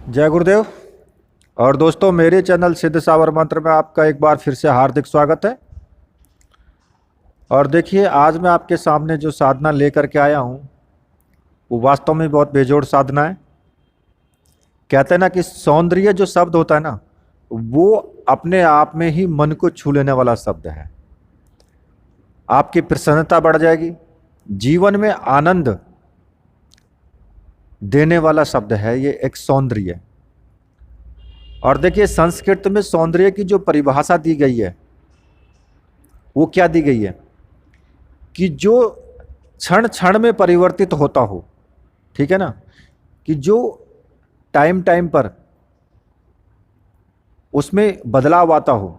जय गुरुदेव। और दोस्तों, मेरे चैनल सिद्ध सावर मंत्र में आपका एक बार फिर से हार्दिक स्वागत है। और देखिए, आज मैं आपके सामने जो साधना लेकर के आया हूँ वो वास्तव में बहुत बेजोड़ साधना है। कहते हैं ना कि सौंदर्य जो शब्द होता है ना, वो अपने आप में ही मन को छू लेने वाला शब्द है। आपकी प्रसन्नता बढ़ जाएगी, जीवन में आनंद देने वाला शब्द है ये एक सौंदर्य। और देखिए, संस्कृत में सौंदर्य की जो परिभाषा दी गई है वो क्या दी गई है कि जो क्षण क्षण में परिवर्तित होता हो, ठीक है ना, कि जो टाइम टाइम पर उसमें बदलाव आता हो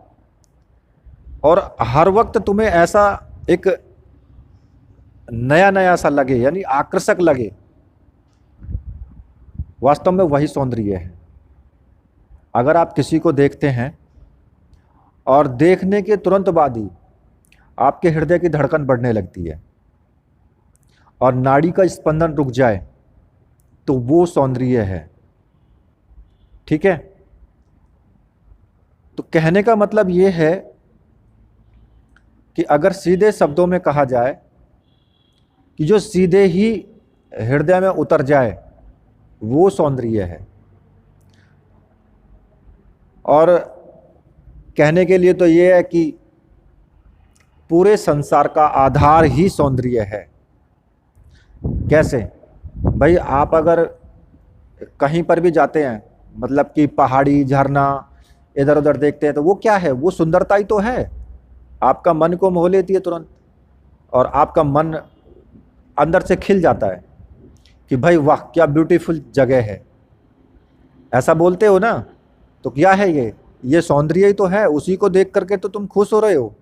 और हर वक्त तुम्हें ऐसा एक नया नया सा लगे, यानी आकर्षक लगे। वास्तव में वही सौंदर्य है। अगर आप किसी को देखते हैं और देखने के तुरंत बाद ही आपके हृदय की धड़कन बढ़ने लगती है और नाड़ी का स्पंदन रुक जाए, तो वो सौंदर्य है। ठीक है। तो कहने का मतलब ये है कि अगर सीधे शब्दों में कहा जाए कि जो सीधे ही हृदय में उतर जाए वो सौंदर्य है। और कहने के लिए तो ये है कि पूरे संसार का आधार ही सौंदर्य है। कैसे भाई, आप अगर कहीं पर भी जाते हैं, मतलब कि पहाड़ी, झरना, इधर उधर देखते हैं, तो वो क्या है? वो सुंदरता ही तो है। आपका मन को मोह लेती है तुरंत, और आपका मन अंदर से खिल जाता है कि भाई वाह, क्या ब्यूटीफुल जगह है। ऐसा बोलते हो ना, तो क्या है ये सौंदर्य ही तो है। उसी को देख करके तो तुम खुश हो रहे हो।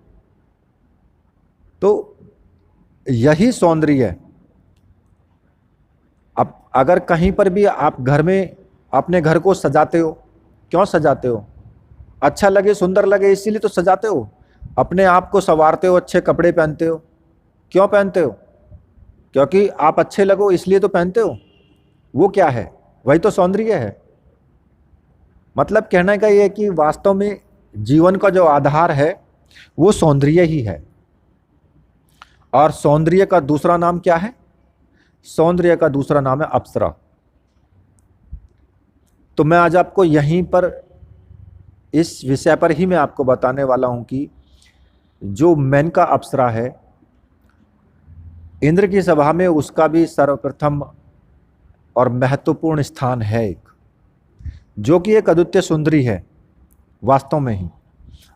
तो यही सौंदर्य है। अब अगर कहीं पर भी आप घर में अपने घर को सजाते हो, क्यों सजाते हो? अच्छा लगे, सुंदर लगे, इसीलिए तो सजाते हो। अपने आप को संवारते हो, अच्छे कपड़े पहनते हो, क्यों पहनते हो? क्योंकि आप अच्छे लगो, इसलिए तो पहनते हो। वो क्या है? वही तो सौंदर्य है। मतलब कहने का ये है कि वास्तव में जीवन का जो आधार है वो सौंदर्य ही है। और सौंदर्य का दूसरा नाम क्या है? सौंदर्य का दूसरा नाम है अप्सरा। तो मैं आज आपको यहीं पर इस विषय पर ही मैं आपको बताने वाला हूं कि जो मेनका अप्सरा है, इंद्र की सभा में उसका भी सर्वप्रथम और महत्वपूर्ण स्थान है एक, जो कि एक अद्वितीय सुंदरी है वास्तव में ही।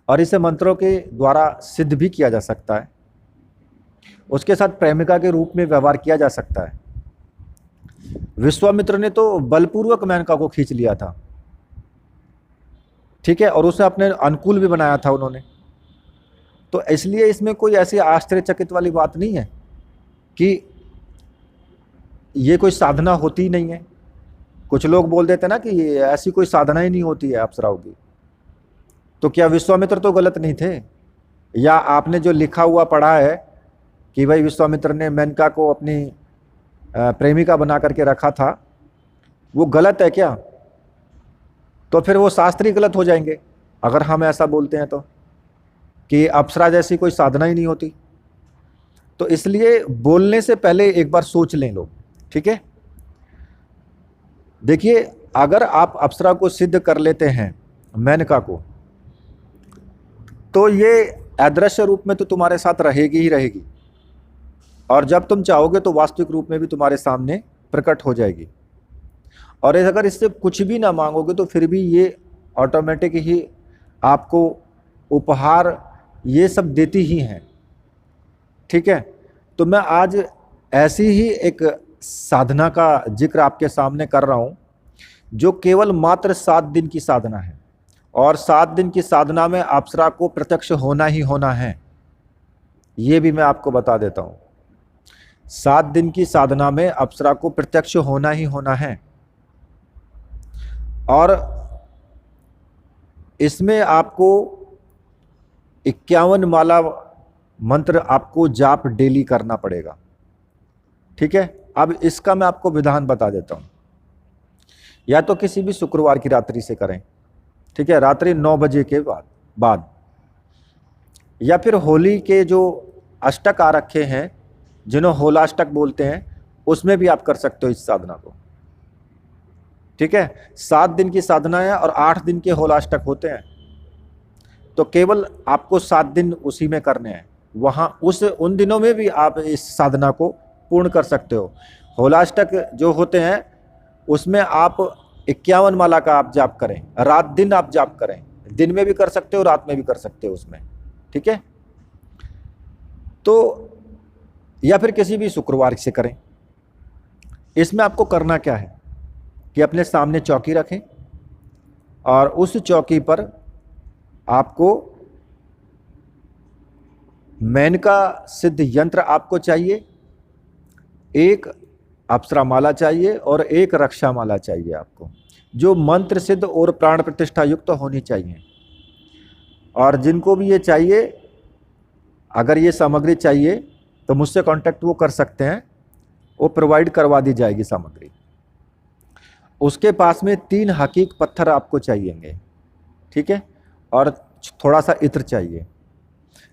और इसे मंत्रों के द्वारा सिद्ध भी किया जा सकता है। उसके साथ प्रेमिका के रूप में व्यवहार किया जा सकता है। विश्वामित्र ने तो बलपूर्वक मेनका को खींच लिया था, ठीक है, और उसे अपने अनुकूल भी बनाया था उन्होंने। तो इसलिए इसमें कोई ऐसी आश्चर्यचकित वाली बात नहीं है कि ये कोई साधना होती नहीं है। कुछ लोग बोल देते ना कि ये ऐसी कोई साधना ही नहीं होती है अप्सराओं की। तो क्या विश्वामित्र तो गलत नहीं थे? या आपने जो लिखा हुआ पढ़ा है कि भाई विश्वामित्र ने मेनका को अपनी प्रेमिका बना करके रखा था, वो गलत है क्या? तो फिर वो शास्त्री गलत हो जाएंगे अगर हम ऐसा बोलते हैं तो, कि अप्सरा जैसी कोई साधना ही नहीं होती। तो इसलिए बोलने से पहले एक बार सोच लें लोग, ठीक है। देखिए, अगर आप अप्सरा को सिद्ध कर लेते हैं, मेनका को, तो ये अदृश्य रूप में तो तुम्हारे साथ रहेगी ही रहेगी, और जब तुम चाहोगे तो वास्तविक रूप में भी तुम्हारे सामने प्रकट हो जाएगी। और अगर इससे कुछ भी ना मांगोगे तो फिर भी ये ऑटोमेटिक ही आपको उपहार ये सब देती ही हैं, ठीक है। तो मैं आज ऐसी ही एक साधना का जिक्र आपके सामने कर रहा हूँ, जो केवल मात्र 7 दिन की साधना है। और 7 दिन की साधना में अप्सरा को प्रत्यक्ष होना ही होना है, ये भी मैं आपको बता देता हूँ। 7 दिन की साधना में अप्सरा को प्रत्यक्ष होना ही होना है। और इसमें आपको 51 माला मंत्र आपको जाप डेली करना पड़ेगा, ठीक है। अब इसका मैं आपको विधान बता देता हूँ। या तो किसी भी शुक्रवार की रात्रि से करें, ठीक है, रात्रि 9 बजे के बाद या फिर होली के जो अष्टक आ रखे हैं, जिन्हें होलाष्टक बोलते हैं, उसमें भी आप कर सकते हो इस साधना को, ठीक है। 7 दिन की साधना है और 8 दिन के होलाष्टक होते हैं, तो केवल आपको 7 दिन उसी में करने हैं। वहाँ उन दिनों में भी आप इस साधना को पूर्ण कर सकते हो। होलाष्टक जो होते हैं उसमें आप 51 माला का आप जाप करें, रात दिन आप जाप करें, दिन में भी कर सकते हो, रात में भी कर सकते हो उसमें, ठीक है। तो या फिर किसी भी शुक्रवार से करें। इसमें आपको करना क्या है कि अपने सामने चौकी रखें और उस चौकी पर आपको मेनका सिद्ध यंत्र आपको चाहिए, एक अप्सरा माला चाहिए और एक रक्षा माला चाहिए आपको, जो मंत्र सिद्ध और प्राण प्रतिष्ठा युक्त तो होनी चाहिए। और जिनको भी ये चाहिए, अगर ये सामग्री चाहिए तो मुझसे कांटेक्ट वो कर सकते हैं, वो प्रोवाइड करवा दी जाएगी सामग्री। उसके पास में 3 हकीक पत्थर आपको चाहिएंगे, ठीक है, और थोड़ा सा इत्र चाहिए।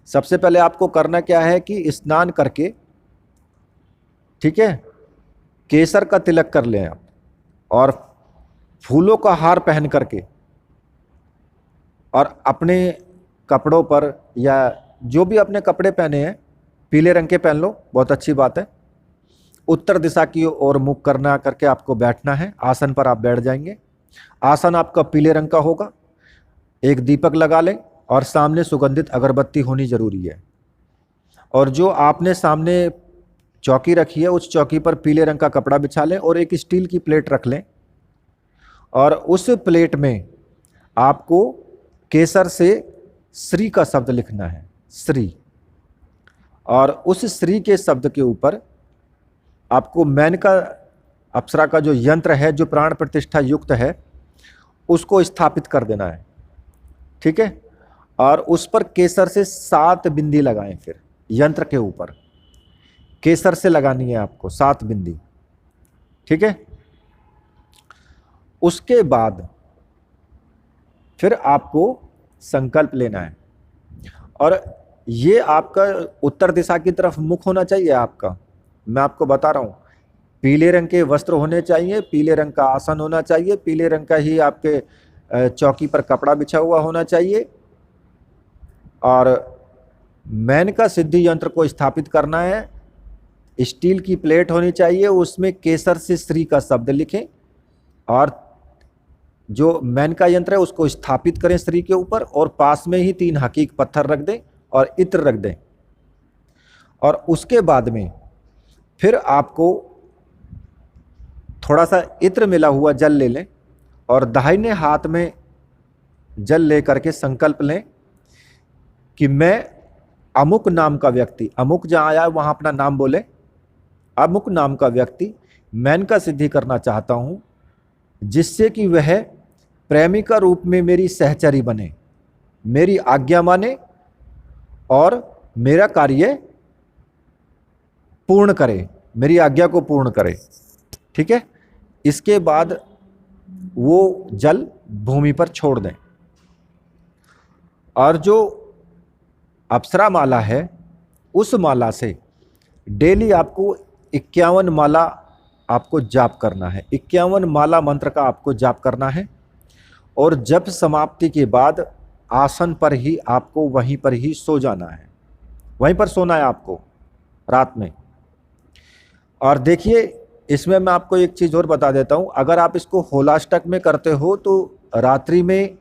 सबसे पहले आपको करना क्या है कि स्नान करके, ठीक है, केसर का तिलक कर लें आप, और फूलों का हार पहन करके, और अपने कपड़ों पर या जो भी अपने कपड़े पहने हैं पीले रंग के पहन लो, बहुत अच्छी बात है। उत्तर दिशा की ओर मुख करना करके आपको बैठना है, आसन पर आप बैठ जाएंगे। आसन आपका पीले रंग का होगा, एक दीपक लगा लें और सामने सुगंधित अगरबत्ती होनी जरूरी है। और जो आपने सामने चौकी रखी है उस चौकी पर पीले रंग का कपड़ा बिछा लें और एक स्टील की प्लेट रख लें, और उस प्लेट में आपको केसर से श्री का शब्द लिखना है, श्री। और उस श्री के शब्द के ऊपर आपको मेनका अप्सरा का जो यंत्र है, जो प्राण प्रतिष्ठा युक्त है, उसको स्थापित कर देना है, ठीक है। और उस पर केसर से 7 बिंदी लगाएं, फिर यंत्र के ऊपर केसर से लगानी है आपको 7 बिंदी, ठीक है। उसके बाद फिर आपको संकल्प लेना है, और ये आपका उत्तर दिशा की तरफ मुख होना चाहिए आपका। मैं आपको बता रहा हूँ, पीले रंग के वस्त्र होने चाहिए, पीले रंग का आसन होना चाहिए, पीले रंग का ही आपके चौकी पर कपड़ा बिछा हुआ होना चाहिए, और मेनका सिद्धि यंत्र को स्थापित करना है। स्टील की प्लेट होनी चाहिए, उसमें केसर से श्री का शब्द लिखें, और जो मेनका यंत्र है उसको स्थापित करें श्री के ऊपर, और पास में ही 3 हकीक पत्थर रख दें और इत्र रख दें। और उसके बाद में फिर आपको थोड़ा सा इत्र मिला हुआ जल ले लें, और दाहिने हाथ में जल ले करके संकल्प लें कि मैं अमुक नाम का व्यक्ति, अमुक जहाँ आया वहाँ अपना नाम बोले, अमुक नाम का व्यक्ति मेनका सिद्धि करना चाहता हूँ, जिससे कि वह प्रेमिका रूप में मेरी सहचरी बने, मेरी आज्ञा माने और मेरा कार्य पूर्ण करे, मेरी आज्ञा को पूर्ण करे, ठीक है। इसके बाद वो जल भूमि पर छोड़ दें, और जो अप्सरा माला है उस माला से डेली आपको 51 माला आपको जाप करना है, 51 माला मंत्र का आपको जाप करना है। और जप समाप्ति के बाद आसन पर ही आपको वहीं पर ही सो जाना है, वहीं पर सोना है आपको रात में। और देखिए, इसमें मैं आपको एक चीज़ और बता देता हूँ, अगर आप इसको होलाष्टक में करते हो तो रात्रि में,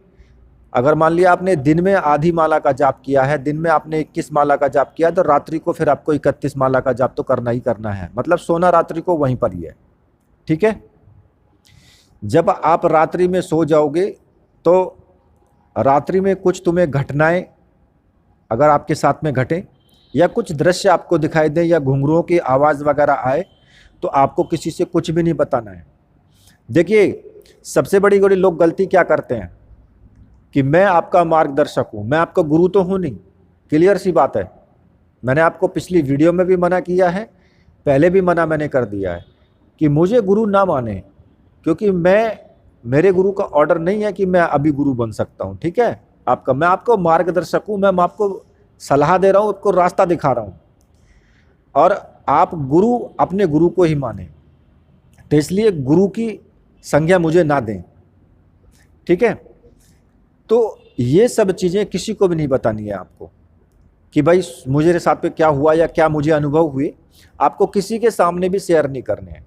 अगर मान लिया आपने दिन में आधी माला का जाप किया है, दिन में आपने 21 माला का जाप किया, तो रात्रि को फिर आपको 31 माला का जाप तो करना ही करना है, मतलब सोना रात्रि को वहीं पर ही है, ठीक है। जब आप रात्रि में सो जाओगे तो रात्रि में कुछ तुम्हें घटनाएं अगर आपके साथ में घटे, या कुछ दृश्य आपको दिखाई दे, या घुंघरुओं की आवाज़ वगैरह आए, तो आपको किसी से कुछ भी नहीं बताना है। देखिए, सबसे बड़ी लोग गलती क्या करते हैं कि मैं आपका मार्गदर्शक हूँ, मैं आपका गुरु तो हूँ नहीं। क्लियर सी बात है, मैंने आपको पिछली वीडियो में भी मना किया है, पहले भी मना मैंने कर दिया है कि मुझे गुरु ना माने, क्योंकि मैं मेरे गुरु का ऑर्डर नहीं है कि मैं अभी गुरु बन सकता हूँ, ठीक है। आपका, मैं आपको मार्गदर्शक हूँ, मैं आपको सलाह दे रहा हूँ, आपको रास्ता दिखा रहा हूँ, और आप गुरु अपने गुरु को ही माने। तो इसलिए गुरु की संज्ञा मुझे ना दें, ठीक है। तो ये सब चीज़ें किसी को भी नहीं बतानी है आपको कि भाई मुझे साथ पे क्या हुआ या क्या मुझे अनुभव हुए, आपको किसी के सामने भी शेयर नहीं करने हैं।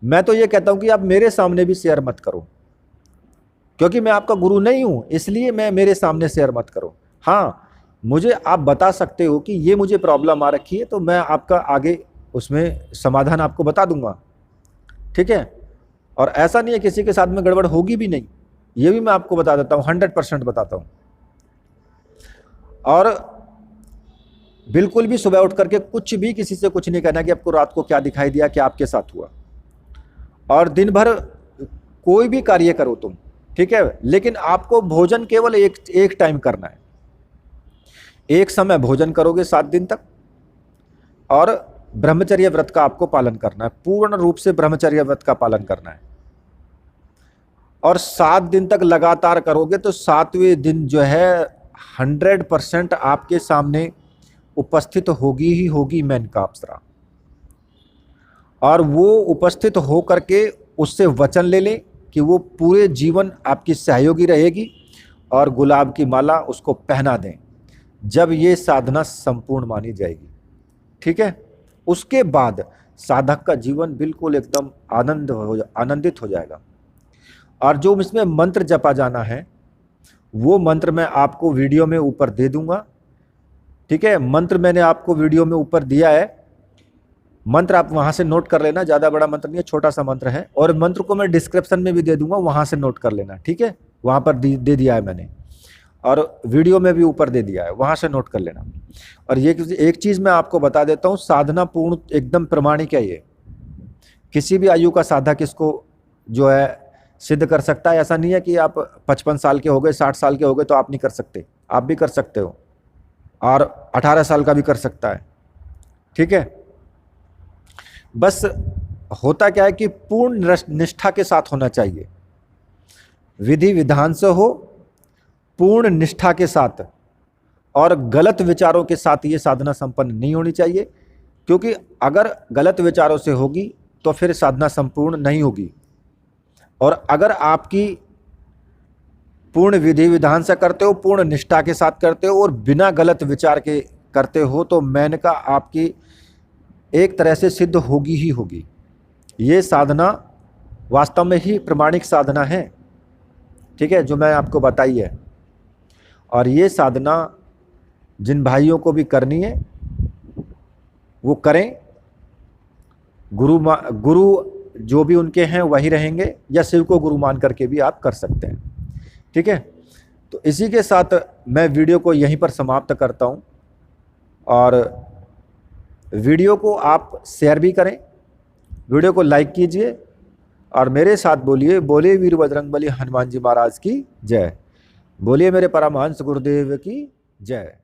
मैं तो ये कहता हूँ कि आप मेरे सामने भी शेयर मत करो, क्योंकि मैं आपका गुरु नहीं हूँ, इसलिए मैं मेरे सामने शेयर मत करो। हाँ, मुझे आप बता सकते हो कि ये मुझे प्रॉब्लम आ रखी है, तो मैं आपका आगे उसमें समाधान आपको बता दूंगा, ठीक है। और ऐसा नहीं है किसी के साथ में गड़बड़ होगी भी नहीं, ये भी मैं आपको बता देता हूँ, 100% बताता हूँ। और बिल्कुल भी सुबह उठ करके कुछ भी किसी से कुछ नहीं कहना कि आपको रात को क्या दिखाई दिया, क्या आपके साथ हुआ। और दिन भर कोई भी कार्य करो तुम, ठीक है, लेकिन आपको भोजन केवल एक टाइम करना है। एक समय भोजन करोगे 7 दिन तक, और ब्रह्मचर्य व्रत का आपको पालन करना है, पूर्ण रूप से ब्रह्मचर्य व्रत का पालन करना है। और 7 दिन तक लगातार करोगे तो 7वें दिन जो है 100% आपके सामने उपस्थित होगी ही होगी मेनका अप्सरा। और वो उपस्थित हो करके उससे वचन ले लें कि वो पूरे जीवन आपकी सहयोगी रहेगी, और गुलाब की माला उसको पहना दें जब ये साधना संपूर्ण मानी जाएगी, ठीक है। उसके बाद साधक का जीवन बिल्कुल एकदम आनंदित हो जाएगा। और जो इसमें मंत्र जपा जाना है वो मंत्र मैं आपको वीडियो में ऊपर दे दूंगा, ठीक है। मंत्र मैंने आपको वीडियो में ऊपर दिया है, मंत्र आप वहां से नोट कर लेना, ज़्यादा बड़ा मंत्र नहीं है, छोटा सा मंत्र है। और मंत्र को मैं डिस्क्रिप्शन में भी दे दूंगा, वहां से नोट कर लेना, ठीक है। वहां पर दे दिया है मैंने, और वीडियो में भी ऊपर दे दिया है, वहां से नोट कर लेना। और ये एक चीज़ मैं आपको बता देता हूँ, साधना पूर्ण एकदम प्रमाणिक है। ये किसी भी आयु का साधक इसको जो है सिद्ध कर सकता है। ऐसा नहीं है कि आप 55 साल के हो गए, 60 साल के हो गए तो आप नहीं कर सकते, आप भी कर सकते हो, और 18 साल का भी कर सकता है, ठीक है। बस होता क्या है कि पूर्ण निष्ठा के साथ होना चाहिए, विधि विधान से हो, पूर्ण निष्ठा के साथ, और गलत विचारों के साथ ये साधना संपन्न नहीं होनी चाहिए। क्योंकि अगर गलत विचारों से होगी तो फिर साधना संपूर्ण नहीं होगी। और अगर आपकी पूर्ण विधि विधान से करते हो, पूर्ण निष्ठा के साथ करते हो, और बिना गलत विचार के करते हो, तो मेनका आपकी एक तरह से सिद्ध होगी ही होगी। ये साधना वास्तव में ही प्रमाणिक साधना है, ठीक है, जो मैं आपको बताई है। और ये साधना जिन भाइयों को भी करनी है वो करें। गुरु जो भी उनके हैं वही रहेंगे, या शिव को गुरु मान करके भी आप कर सकते हैं, ठीक है। तो इसी के साथ मैं वीडियो को यहीं पर समाप्त करता हूं। और वीडियो को आप शेयर भी करें, वीडियो को लाइक कीजिए, और मेरे साथ बोलिए, बोले वीर बजरंगबली हनुमान जी महाराज की जय, बोलिए मेरे परमहंस गुरुदेव की जय।